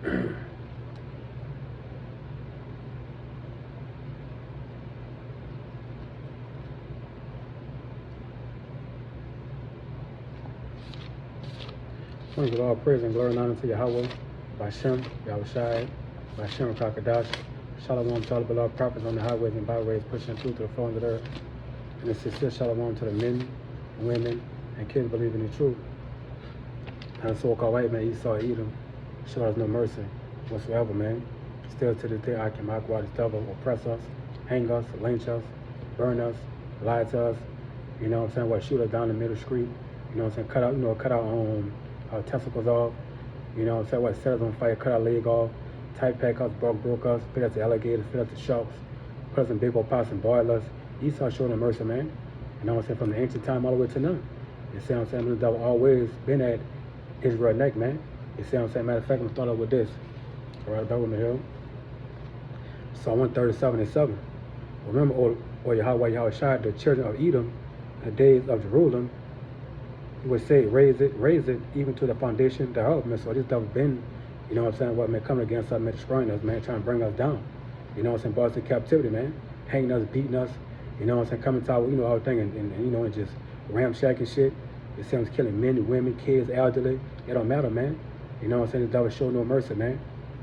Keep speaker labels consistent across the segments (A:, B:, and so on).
A: Want to give all praise and glory and honor to Yahweh, Bashem, Yahushai, Bashem, Kakadash, Shalom to all the beloved prophets on the highways and byways pushing through to the thrones of the earth. And it's sincere shalom to the men, women, and kids believing in truth. And the so-called white man, Esau, Edom, show us no mercy whatsoever, man. Still to this day, I can mock this devil, oppress us, hang us, lynch us, burn us, lie to us, you know what I'm saying, shoot us down the middle street, you know what I'm saying, cut out our testicles off, you know what I'm saying, set us on fire, cut our leg off, tight pack us, broke us, fit us to alligators, fit us to sharks, put us in big old pots and boil us. Esau showing no mercy, man. You know what I'm saying, from the ancient time all the way to now. You see what I'm saying, the devil always been at Israel's neck, man. You see what I'm saying, matter of fact, I'm gonna start off with this. Right back with me here. Psalm 137:7. Remember, O Yahweh, Yahushua, the children of Edom, the days of Jerusalem, he would say, raise it, even to the foundation thereof, man. So this devil been, you know what I'm saying, what man coming against us, man, destroying us, man, trying to bring us down. You know what I'm saying, brought us in captivity, man. Hanging us, beating us, you know what I'm saying, coming to our, you know, our thing and you know, and just ramshacking shit. You see him killing men, women, kids, elderly. It don't matter, man. You know what I'm saying, the devil show no mercy, man.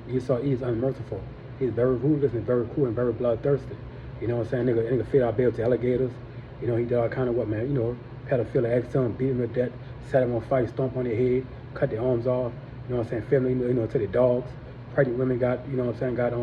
A: Esau is unmerciful. He's very ruthless and very cruel and very bloodthirsty. You know what I'm saying, nigga fit our bill to alligators. You know, he did all kind of what, man, you know, pedophilia, asked him, beat him to death, set him on fire, stomp on their head, cut their arms off, you know what I'm saying, family, you know, to the dogs. Pregnant women got, you know what I'm saying, got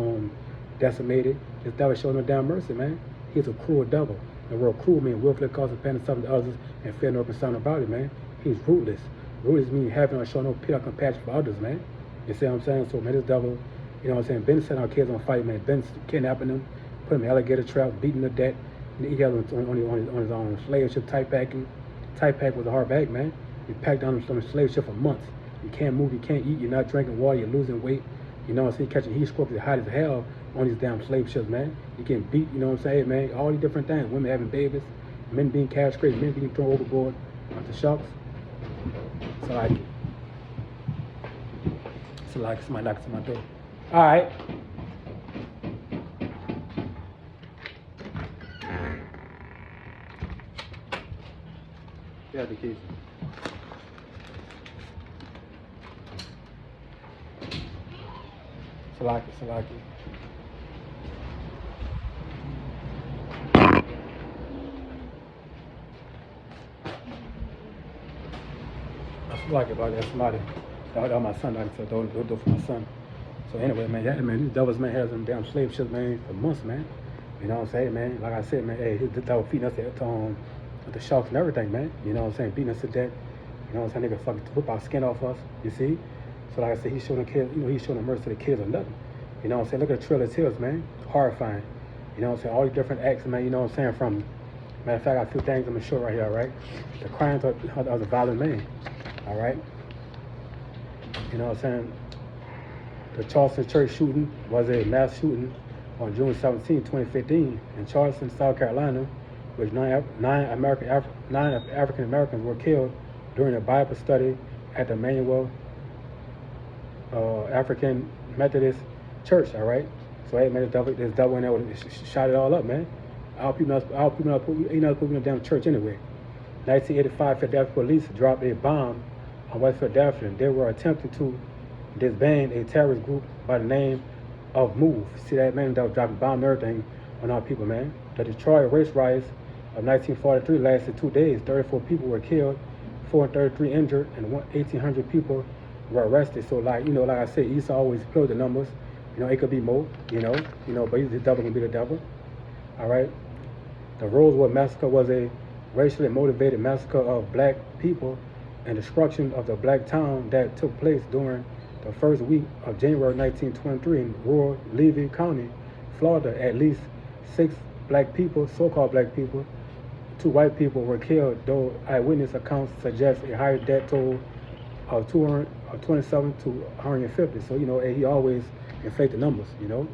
A: decimated. This devil showed no damn mercy, man. He's a cruel devil. The word cruel means willfully causing pain and suffering to others and feel no concern about it, man. He's ruthless. Ruthless means having or showing no pity or compassion for others, man. You see what I'm saying? So, man, this devil, you know what I'm saying, been setting our kids on fire, man. Been kidnapping them, putting them in alligator traps, beating them to death. He got on his own slave ship, tight packing. Tight pack was a hard bag, man. You packed on some slave ship for months. You can't move, you can't eat, you're not drinking water, you're losing weight. You know what I'm saying? Catching heat strokes, hot as hell on these damn slave ships, man. You getting beat, you know what I'm saying, man? All these different things. Women having babies, men being castrated, men being thrown overboard onto sharks. So like, somebody knocking on my door. All right. Yeah, the keys. Salaki. Salaki about that somebody. That was my son, so don't do for my son. So anyway, man, yeah, man, these devils, man, had some damn slave ships, man, for months, man. You know what I'm saying, man? Like I said, man, hey, the devil feeding us with the sharks and everything, man. You know what I'm saying? Beating us to death. You know what I'm saying? They could fucking rip our skin off us, you see? So like I said, he's showing the kids, you know, he's showing the mercy to the kids or nothing. You know what I'm saying? Look at the Trail of Tears, man. Horrifying. You know what I'm saying? All these different acts, man, you know what I'm saying? From, matter of fact, I got a few things I'm gonna show right here, all right? The crimes of a violent man, all right? You know what I'm saying? The Charleston church shooting was a mass shooting on June 17, 2015 in Charleston, South Carolina, which nine African Americans were killed during a Bible study at the Manuel African Methodist Church. All right, so hey, man, this devil in there shot it all up, man. All people put in a damn church anyway. 1985, Philadelphia police dropped a bomb on West Philadelphia. They were attempting to disband a terrorist group by the name of MOVE. See that, man, that was dropping bombs and everything on our people, man. The Detroit race riots of 1943 lasted 2 days. 34 people were killed, 433 injured, and 1,800 people were arrested. So, like, you know, like I said, Esau always build the numbers. You know, it could be more, you know, but the devil can be the devil. All right. The Rosewood Massacre was a racially motivated massacre of black people and destruction of the black town that took place during the first week of January 1923 in rural Levy County, Florida. At least 6 black people, so-called black people, 2 white people were killed, though eyewitness accounts suggest a higher death toll of 27 to 150. So, you know, he always inflate the numbers, you know.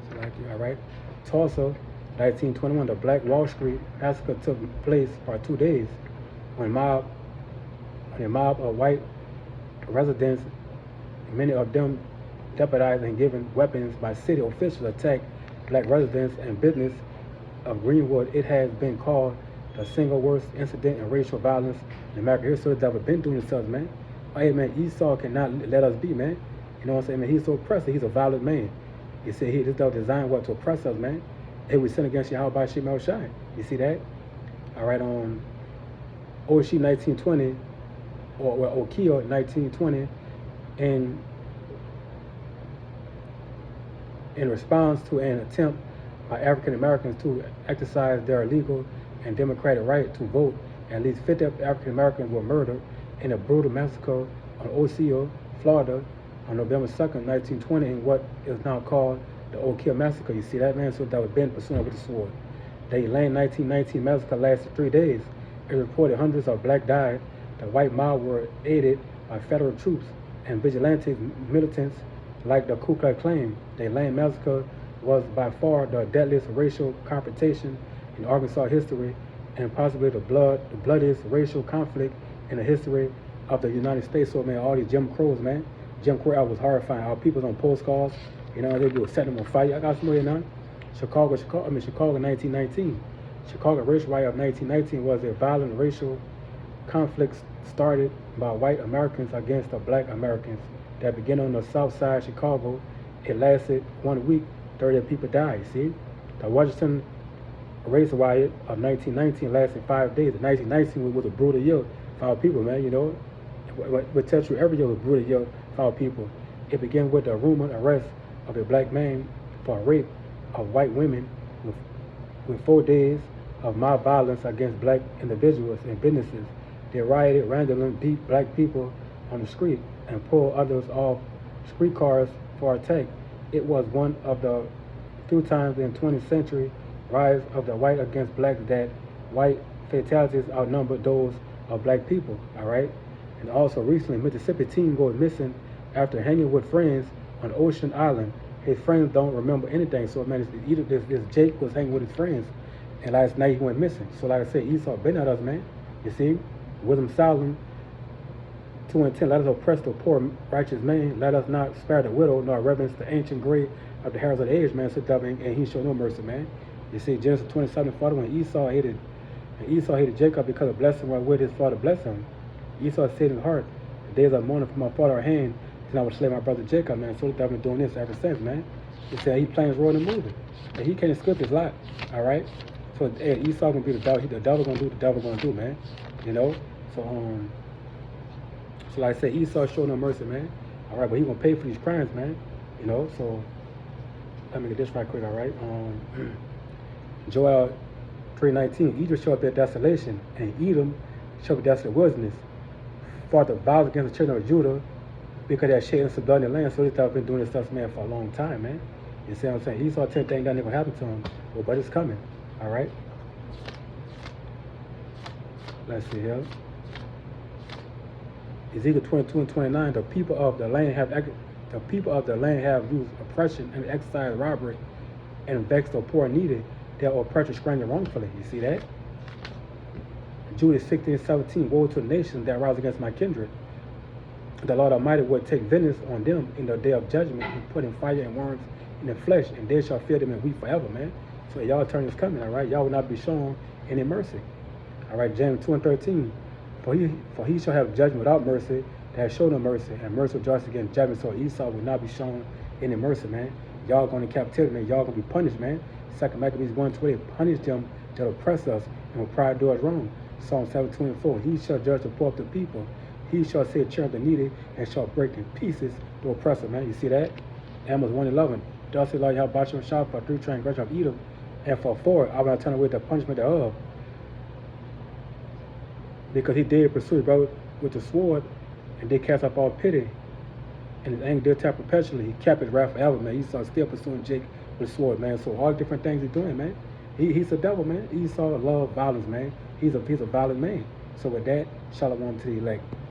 A: So, like, all right. Tulsa, 1921, the Black Wall Street massacre took place for 2 days when a mob of white residents, many of them deputized and given weapons by city officials, attacked black residents and business of Greenwood. It has been called the single worst incident in racial violence in American history that ever been doing themselves, man. Hey, man, Esau cannot let us be, man. You know what I'm saying, man? He's so oppressive. He's a violent man. You see, this dog designed what to oppress us, man. Hey, we sin against Yahweh Shem El Shai. You see that? All right, on Oshie 1920, or Okio 1920, and in response to an attempt by African Americans to exercise their legal and democratic right to vote, at least 50 African Americans were murdered in a brutal massacre on Osceola, Florida, on November 2nd, 1920, in what is now called the Oak Hill Massacre. You see that, man? So that was Ben pursuing with the sword. The Elaine 1919 massacre lasted 3 days. It reported hundreds of black died. The white mob were aided by federal troops and vigilante militants like the Ku Klux Klan. The Elaine massacre was by far the deadliest racial confrontation in Arkansas history, and possibly the bloodiest racial conflict in the history of the United States. So, man, all these Jim Crows, man. Jim Crow was horrifying. Our people's on postcards, you know, they would set them on fire. I got some of now. Chicago 1919. Chicago racial riot of 1919 was a violent racial conflict started by white Americans against the black Americans that began on the south side of Chicago. It lasted 1 week, 30 people died, see? The Washington race riot of 1919 lasted 5 days. 1919 was a brutal year for our people, man, you know? What tells you every year was a brutal year for our people. It began with the rumored arrest of a black man for rape of white women with 4 days of mob violence against black individuals and businesses. They rioted randomly, beat black people on the street and pulled others off streetcars for attack. It was one of the few times in the 20th century rise of the white against black that white fatalities outnumbered those of black people, all right? And also recently, Mississippi teen goes missing after hanging with friends on Ocean Island. His friends don't remember anything, so man, this Jake was hanging with his friends, and last night he went missing. So like I said, Esau been at us, man. You see? Wisdom Solomon 2:10, let us oppress the poor righteous man, let us not spare the widow, nor reverence the ancient grave of the heralds of the age, man, so and he showed no mercy, man. You see, Genesis 27:40, when Esau hated Jacob because of blessing wherewith his father blessed him. Esau said in his heart, the days of mourning for my father are at hand, then I will slay my brother Jacob, man. So I've been doing this ever since, man. He said he playing his role in the movie. And he can't escape his lot, all right? So hey, Esau gonna be the devil. The devil gonna do what the devil gonna do, man. You know? So like I said, Esau showed no mercy, man. All right, but he gonna pay for these crimes, man. You know, so let me get this right quick, all right? Joel 3:19, Egypt shall be a desolation, and Edom shall be desolate wilderness. Fought the violence against the children of Judah because they had shed and blood in the land. So this stuff been doing this stuff, man, for a long time, man. You see what I'm saying? Esau 10 things that never happened to him, but it's coming, all right? Let's see here. Ezekiel 22:29, the people of the land have used oppression and exercised robbery and vexed the poor and needy. Their oppressor strangling wrongfully. You see that? Jude 16:17, woe to the nations that rise against my kindred. The Lord Almighty will take vengeance on them in the day of judgment and put in fire and worms in the flesh, and they shall fear them and weep forever, man. So y'all turn is coming, all right? Y'all will not be shown any mercy. All right, James 2:13, for he shall have judgment without mercy, that has shown no mercy, and mercy will judge against judgment. So Esau will not be shown any mercy, man. Y'all going to captivity, man. Y'all going to be punished, man. 2 Maccabees 1:20, punish them that oppress us and will pride do us wrong. Psalm 7:24, he shall judge the poor of the people. He shall say cheer of the needy and shall break in pieces the oppressor, man. You see that? Amos 1:11, thus the Lord Yahweh shall for 3 transgressions of Edom, and for 4 I will not turn away the punishment thereof. Because he did pursue his brother with the sword, and did cast up all pity, and his anger did tear perpetually. He kept his wrath forever, man. Esau still pursuing Jake with the sword, man. So all the different things he's doing, man. He's a devil, man. Esau love violence, man. He's a violent man. So with that, shalom to the elect.